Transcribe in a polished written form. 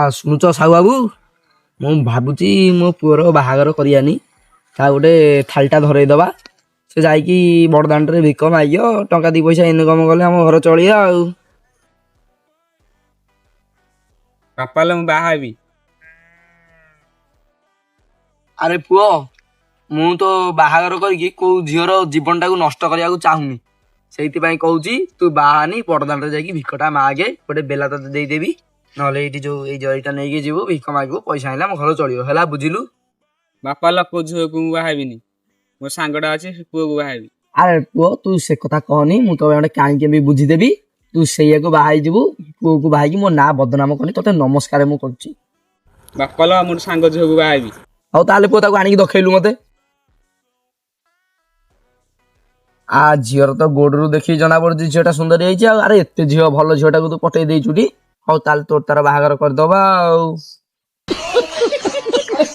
ଶୁଣୁଛ ସାହୁ ବାବୁ, ମୁଁ ଭାବୁଛି ମୋ ପୁଅର ବାହାଘର କରିବାନି, ତା ଗୋଟେ ଥାଳିଟା ଧରେଇଦବା। ସେ ଯାଇକି ବଡ଼ଦାଣ୍ଡରେ ଭିକ ମାଗିବ, ଟଙ୍କା ଦି ପଇସା ଇନକମ୍ କଲେ ଆମ ଘର ଚଳିବା ଆଉ। ବାପା ଲୋ ମୁଁ ବାହା ହେବି। ଆରେ ପୁଅ, ମୁଁ ତ ବାହାଘର କରିକି କୋଉ ଝିଅର ଜୀବନଟାକୁ ନଷ୍ଟ କରିବାକୁ ଚାହୁଁନି। ସେଇଥିପାଇଁ କହୁଛି ତୁ ବାହାନି, ବଡ଼ଦାଣ୍ଡରେ ଯାଇକି ଭିକଟା ମାଗେ, ଗୋଟେ ବେଲା ତତେ ଦେଇଦେବି। ନହେଲେ ଏଇଠି ଯୋଉ ଏଇ ଜରିଟା ନେଇକି ଯିବୁ, ଭିକ ମାଗିବୁ, ପଇସା ଆଣିଲେ ଆମ ଘର ଚଳିବ। ହେଲା, ବୁଝିଲୁ? ବାପା ଲୋ କୋଉ ଝିଅକୁ ମୁଁ ବାହା ହେବିନି। ମୋ ସାଙ୍ଗଟା ଅଛି ସେ ପୁଅକୁ ବାହା ହେବି। ଆରେ ପୁଅ, ତୁ ସେ କଥା କହନି। ମୁଁ ତ ଗୋଟେ କାହିଁକି ବି ବୁଝିଦେବି। ତୁ ସେଇଆକୁ ବାହା ହେଇଯିବୁ। ପୁଅକୁ ବାହା ହେଇକି ମୋ ନାଁ ବଦନାମ କଲି, ତତେ ନମସ୍କାର ମୁଁ କରୁଛି। ବାପା ଲୋ ମୋର ସାଙ୍ଗ ଝିଅକୁ ବାହା ହେବି। ହଉ ତାହେଲେ ପୁଅ, ତାକୁ ଆଣିକି ଦେଖେଇଲୁ ମତେ। ଝିଅର ତ ଗୋଡରୁ ଦେଖିକି ଜଣା ପଡୁଛି ଝିଅଟା ସୁନ୍ଦରୀ ହେଇଛି ଆଉ। ଆରେ ଏତେ ଝିଅ, ଭଲ ଝିଅଟାକୁ ତୁ ପଟେଇ ଦେଇଛୁ ଟି। ହଉ ତାହେଲେ ତୋର ତାର ବାହାଘର କରିଦବା ଆଉ।